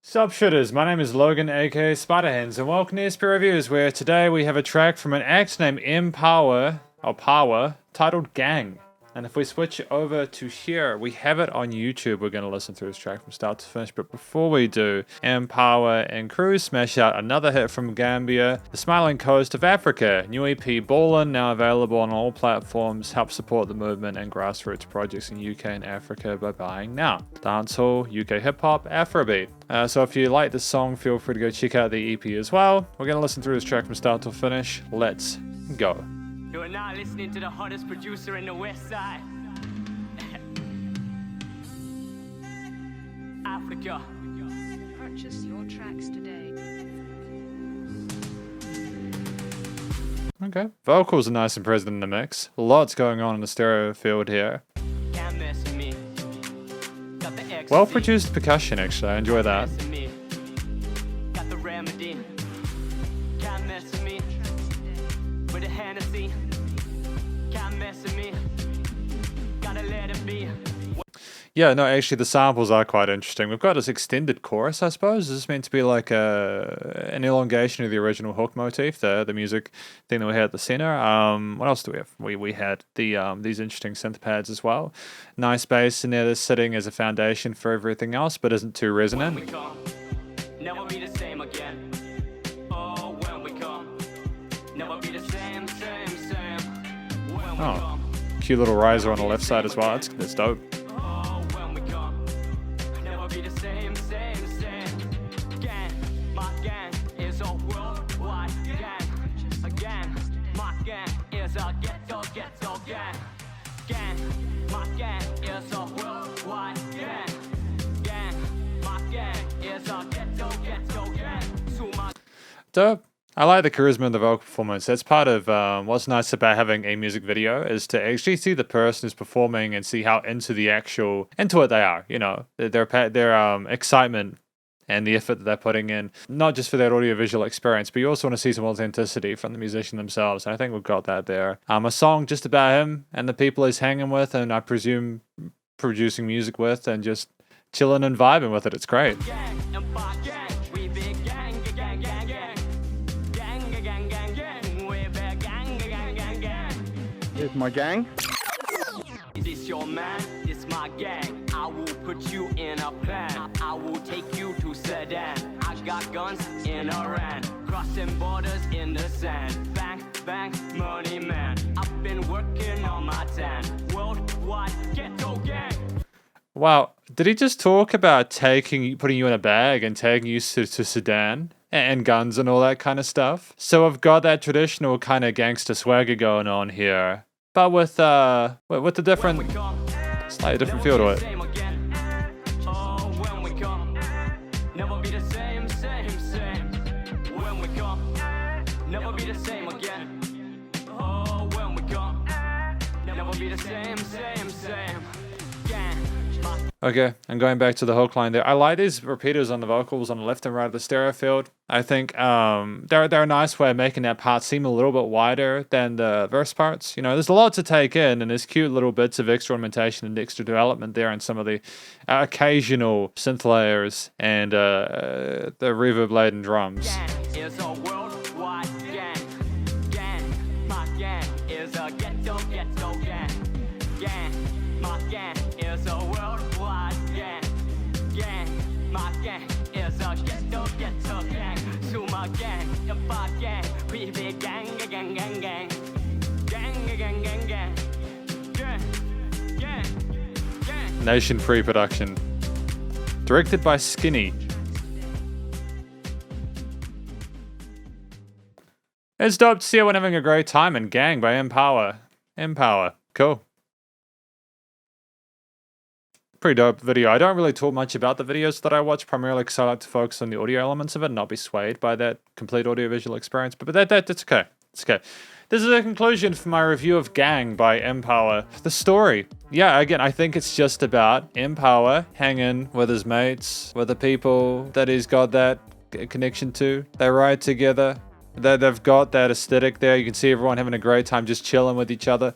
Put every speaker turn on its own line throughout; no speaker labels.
Sup Shredders, my name is Logan aka Spiderhands and welcome to SP Reviews, where today we have a track from an act named M PAWER, or Power, titled Gang. And if we switch over to here, we have it on YouTube. We're going to listen through this track from start to finish, but before we do, M PAWER and crew smash out another hit from Gambia, the smiling coast of Africa. New EP Ballin', now available on all platforms. Help support the movement and grassroots projects in UK and Africa by buying now. Dancehall, UK hip hop, Afrobeat. So if you like this song, feel free to go check out the EP as well. We're going to listen through this track from start to finish. Let's go.
You're now listening to the hottest producer in the West Side. Africa.
Purchase your tracks today.
Okay, vocals are nice and present in the mix. Lots going on in the stereo field here.
Can't mess with me. Got the ecstasy.
Well produced percussion, actually. I enjoy that.
Can't mess with me. Got the remedy. Can't mess with me. With the Hennessy. Can't mess with me. Gotta let it be.
Yeah, no, actually the samples are quite interesting. We've got this extended chorus, I suppose. Is this meant to be like an elongation of the original hook motif, the music thing that we had at the center? What else do we have? We had these interesting synth pads as well. Nice bass in there that's sitting as a foundation for everything else, but isn't too resonant.
When we come, never be the same again. Oh, when we come, never be the same. When we come.
Cute little riser on the left side as well. That's dope.
Oh, when we come, never be the same. Gang, my gang is a worldwide gang. Again, my gang is a ghetto gang. Gang, my gang is a worldwide gang. Gang, my gang is a ghetto gang. To my
Dope. I like the charisma in the vocal performance. That's part of what's nice about having a music video, is to actually see the person who's performing and see how into it they are. You know, their excitement and the effort that they're putting in, not just for that audiovisual experience, but you also want to see some authenticity from the musician themselves. And I think we've got that there. A song just about him and the people he's hanging with, and I presume producing music with, and just chilling and vibing with it. It's great.
gang, Empire gang, we big gang. We big gang.
Here's my gang.
Is this your man? It's my gang. I will put you in a plan. I will take you to Sudan. I got guns in Iran. Crossing borders in the sand. Bang, bang, money man. I've been working on my tan. Worldwide ghetto gang.
Wow, did he just talk about putting you in a bag and taking you to Sudan? And guns and all that kind of stuff. So I've got that traditional kind of gangster swagger going on here, but with the different, slightly different feel to it.
Oh, when we come, never be the same. When we come, never be the same again. Oh, when we come, never be the same. Gang, my
Okay, and going back to the hook line there, I like these repeaters on the vocals on the left and right of the stereo field. I think they're a nice way of making that part seem a little bit wider than the verse parts. You know, there's a lot to take in, and there's cute little bits of extra ornamentation and extra development there, and some of the occasional synth layers and the reverb-laden drums.
gang is a worldwide gang. Gang, my gang is a ghetto gang. Gang, my gang is a worldwide gang. Gang, my gang is a ghetto gang. To my gang, Empire gang, we be gang.
Nation pre-production. Directed by Skinny. It's dope to see everyone having a great time, and Gang by M PAWER. M PAWER. Cool. Pretty dope video. I don't really talk much about the videos that I watch, primarily because I like to focus on the audio elements of it and not be swayed by that complete audiovisual experience. But that's okay. It's okay. This is a conclusion for my review of Gang by M PAWER. The story. Yeah, again, I think it's just about M PAWER hanging with his mates, with the people that he's got that connection to. They ride together. They've got that aesthetic there. You can see everyone having a great time just chilling with each other.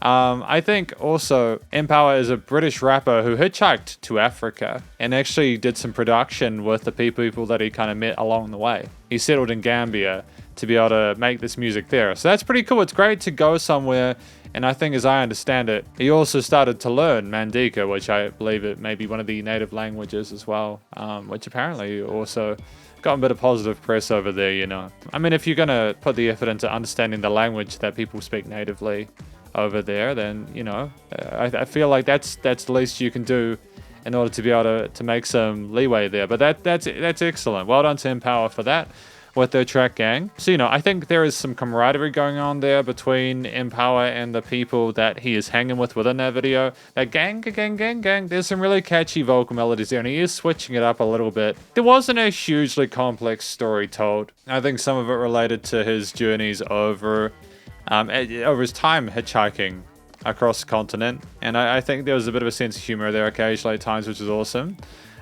I think also M PAWER is a British rapper who hitchhiked to Africa and actually did some production with the people that he kind of met along the way. He settled in Gambia to be able to make this music there. So that's pretty cool. It's great to go somewhere. And I think, as I understand it, he also started to learn Mandika, which I believe it may be one of the native languages as well, which apparently also got a bit of positive press over there, you know. I mean, if you're going to put the effort into understanding the language that people speak natively over there, then, you know, I feel like that's the least you can do in order to be able to make some leeway there. But that's excellent. Well done to M PAWER for that with their track Gang. So, you know, I think there is some camaraderie going on there between M PAWER and the people that he is hanging with within that video. That gang, there's some really catchy vocal melodies there, and he is switching it up a little bit. There wasn't a hugely complex story told. I think some of it related to his journeys over his time hitchhiking across the continent, and I think there was a bit of a sense of humor there occasionally at times, which is awesome.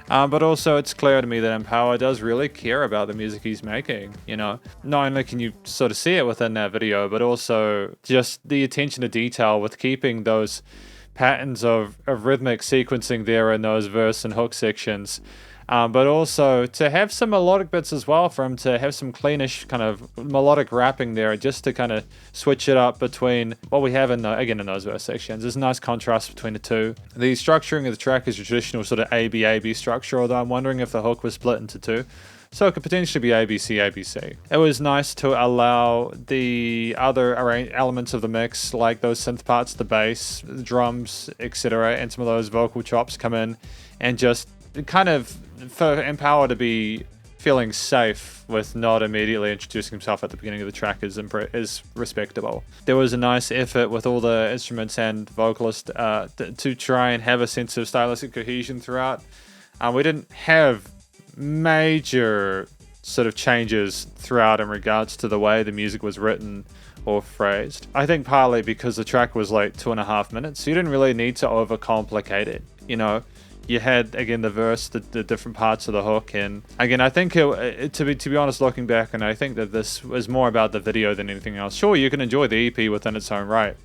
But also, it's clear to me that M PAWER does really care about the music he's making, you know. Not only can you sort of see it within that video, but also just the attention to detail with keeping those patterns of rhythmic sequencing there in those verse and hook sections. But also to have some melodic bits as well, for him to have some cleanish kind of melodic rapping there, just to kind of switch it up between what we have in those verse sections. There's a nice contrast between the two. The structuring of the track is a traditional sort of A-B structure, although I'm wondering if the hook was split into two. So it could potentially be ABC. It was nice to allow the other elements of the mix, like those synth parts, the bass, the drums, etc., and some of those vocal chops come in, and just kind of for M PAWER to be feeling safe with not immediately introducing himself at the beginning of the track is respectable. There was a nice effort with all the instruments and vocalist to try and have a sense of stylistic cohesion throughout. We didn't have major sort of changes throughout in regards to the way the music was written or phrased. I think partly because the track was like 2.5 minutes, so you didn't really need to overcomplicate it, you know. You had, again, the verse, the different parts of the hook, and again, I think to be honest, looking back, and I think that this was more about the video than anything else. Sure, you can enjoy the EP within its own right,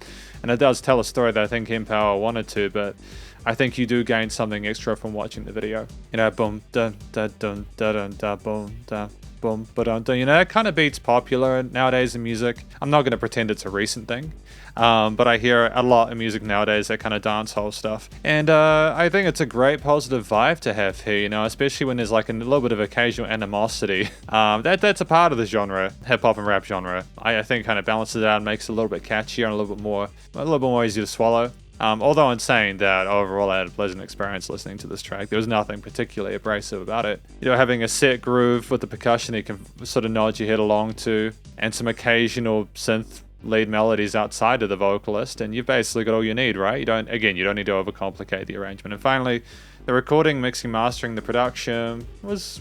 and it does tell a story that I think M PAWER wanted to, but I think you do gain something extra from watching the video. You know, boom, dun, dun, dun, dun, dun, dun, boom, dun. Boom, you know, it kind of beats popular nowadays in music. I'm not going to pretend it's a recent thing, but I hear a lot in music nowadays, that kind of dancehall stuff. And I think it's a great positive vibe to have here, you know, especially when there's like a little bit of occasional animosity. That's a part of the genre, hip-hop and rap genre. I think kind of balances it out and makes it a little bit catchier and a little bit more easy to swallow. Although in saying that, overall I had a pleasant experience listening to this track. There was nothing particularly abrasive about it. You know, having a set groove with the percussion you can sort of nod your head along to, and some occasional synth lead melodies outside of the vocalist, and you've basically got all you need, right? You don't need to overcomplicate the arrangement. And finally, the recording, mixing, mastering, the production was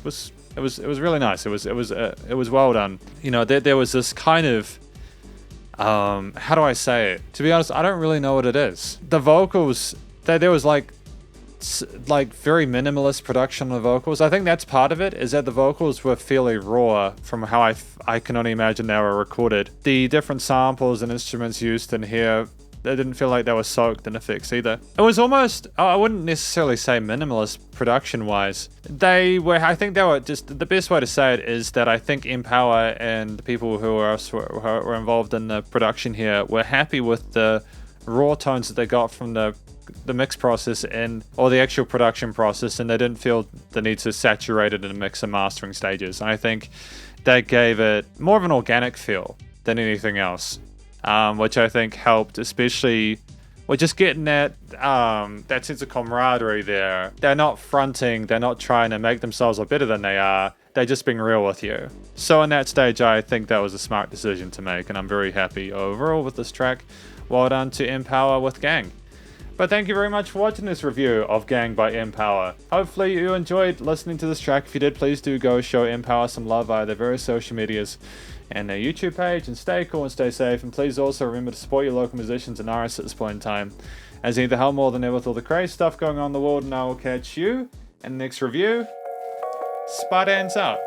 really nice. It was well done. You know, there was this kind of how do I say it? To be honest, I don't really know what it is. The vocals, there was like very minimalist production on the vocals. I think that's part of it, is that the vocals were fairly raw from how I can only imagine they were recorded. The different samples and instruments used in here, they didn't feel like they were soaked in effects either. It was almost, I wouldn't necessarily say minimalist production-wise. I think they were just, the best way to say it is that I think M PAWER and the people who were involved in the production here were happy with the raw tones that they got from the mix process or the actual production process, and they didn't feel the need to saturate it in the mix and mastering stages. And I think that gave it more of an organic feel than anything else. Which I think helped, especially with just getting that sense of camaraderie there. They're not fronting, they're not trying to make themselves look better than they are, they're just being real with you. So in that stage, I think that was a smart decision to make, and I'm very happy overall with this track. Well done to M PAWER with Gang. But thank you very much for watching this review of Gang by M PAWER. Hopefully you enjoyed listening to this track. If you did, please do go show M PAWER some love via their various social medias and their YouTube page, and stay cool and stay safe, and please also remember to support your local musicians and artists at this point in time, as they need the help more than ever with all the crazy stuff going on in the world. And I will catch you in the next review. Spiderhands Out.